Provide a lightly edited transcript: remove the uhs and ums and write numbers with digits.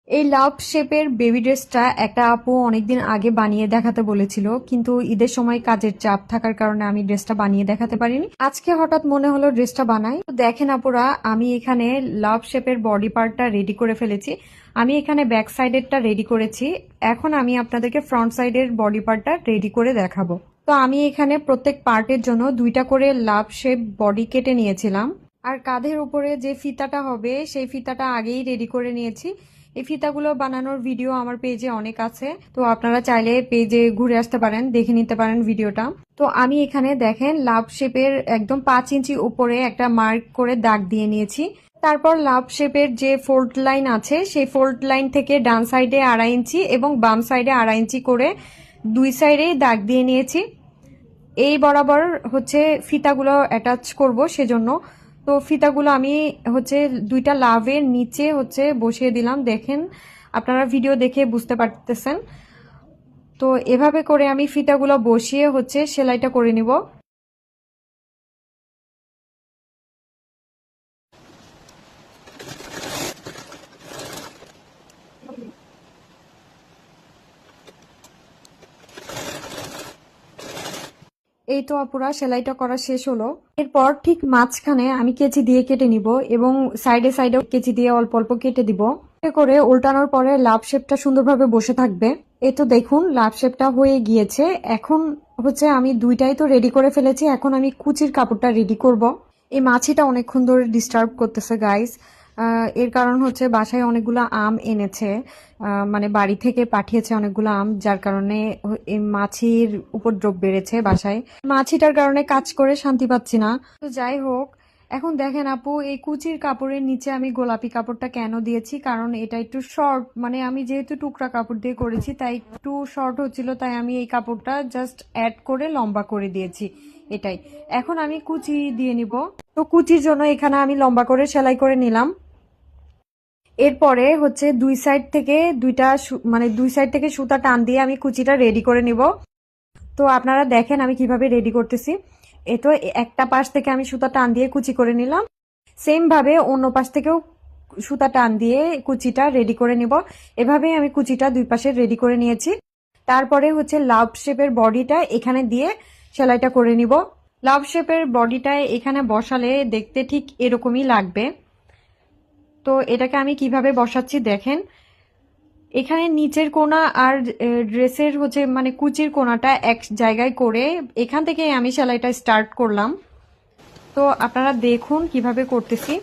এই লাভ শেপের বেবি ড্রেসটা একটা আপু অনেকদিন আগে বানিয়ে দেখাতে বলেছিল, কিন্তু ঈদের সময় কাজের চাপ থাকার কারণে আমি ড্রেসটা বানিয়ে দেখাতে পারিনি। আজকে হঠাৎ মনে হলো ড্রেসটা বানাই। তো দেখেন আপুরা, আমি এখানে লাভ শেপের বডি পার্টটা রেডি করে ফেলেছি। আমি এখানে ব্যাক সাইডেরটা রেডি করেছি। এখন আমি আপনাদেরকে ফ্রন্ট সাইডের বডি পার্টটা রেডি করে দেখাবো। তো আমি এখানে প্রত্যেক পার্টের জন্য 2টা করে লাভ শেপ বডি কেটে নিয়েছিলাম। আর কাঁধের উপরে যে ফিতাটা হবে সেই ফিতাটা আগেই রেডি করে নিয়েছি। এই ফিতাগুলো বানানোর ভিডিও আমার পেজে অনেক আছে, তো আপনারা চাইলে পেজে ঘুরে আসতে পারেন, দেখে নিতে পারেন ভিডিওটা। তো আমি এখানে দেখেন লাভ শেপের একদম 5 ইঞ্চি উপরে একটা মার্ক করে দাগ দিয়ে নিয়েছি। তারপর লাভ শেপের যে ফোল্ড লাইন আছে সেই ফোল্ড লাইন থেকে ডান সাইডে 2.5 ইঞ্চি এবং বাম সাইডে 2.5 ইঞ্চি করে 2 সাইডেই দাগ দিয়ে নিয়েছি। এই বরাবর হচ্ছে ফিতাগুলো অ্যাটাচ করব সেজন্য। তো ফিতাগুলো আমি হচ্ছে 2টা লাভের নিচে হচ্ছে বসিয়ে দিলাম। দেখেন, আপনারা ভিডিও দেখে বুঝতে পারতেছেন। তো এভাবে করে আমি ফিতাগুলো বসিয়ে হচ্ছে সেলাইটা করে নিব। এই তো আপুরা, সেলাইটা করা শেষ হলো। এরপর ঠিক মাঝখানে আমি কেচি দিয়ে কেটে নিব এবং সাইডে সাইডে কেচি দিয়ে অল্প অল্প কেটে দিব। এতে করে উল্টানোর পরে লাভ শেপটা সুন্দরভাবে বসে থাকবে। এই তো দেখুন, লাভ শেপটা হয়ে গিয়েছে। এখন হচ্ছে আমি 2টাই তো রেডি করে ফেলেছি, এখন আমি কুচির কাপড়টা রেডি করব। এই মাছিটা অনেকক্ষণ ধরে ডিস্টার্ব করতেছে গাইস। এর কারণ হচ্ছে বাসায় অনেকগুলো আম এনেছে, মানে বাড়ি থেকে পাঠিয়েছে অনেকগুলো আম, যার কারণে এই মাছির উপদ্রব বেড়েছে বাসায়। মাছিটার কারণে কাজ করে শান্তি পাচ্ছি না। তো যাই হোক, এখন দেখেন আপু, এই কুচির কাপড়ের নিচে আমি গোলাপি কাপড়টা কেন দিয়েছি, কারণ এটা একটু শর্ট, মানে আমি যেহেতু টুকরা কাপড় দিয়ে করেছি তাই একটু শর্ট হচ্ছিল, তাই আমি এই কাপড়টা জাস্ট অ্যাড করে লম্বা করে দিয়েছি, এটাই। এখন আমি কুচি দিয়ে নিব। তো কুচির জন্য এখানে আমি লম্বা করে সেলাই করে নিলাম। এরপরে হচ্ছে দুই সাইড থেকে সুতা টান দিয়ে আমি কুচিটা রেডি করে নিব। তো আপনারা দেখেন আমি কিভাবে রেডি করতেছি। এ তো একটা পাশ থেকে আমি সুতা টান দিয়ে কুচি করে নিলাম, সেম ভাবে অন্য পাশ থেকেও সুতা টান দিয়ে কুচিটা রেডি করে নিব। এভাবেই আমি কুচিটা 2 পাশে রেডি করে নিয়েছি। তারপরে হচ্ছে লাভ শেপের বডিটা এখানে দিয়ে সেলাইটা করে নিব। লাভ শেপের বডিটা এখানে বসালে দেখতে ঠিক এরকমই লাগবে। তো এটাকে আমি কিভাবে বসাচ্ছি দেখেন। এখানে নিচের কোণা আর ড্রেসের হচ্ছে মানে কুচির কোণাটা এক জায়গায় করে এখান থেকে আমি সেলাইটা স্টার্ট করলাম। তো আপনারা দেখুন কিভাবে করতেছি।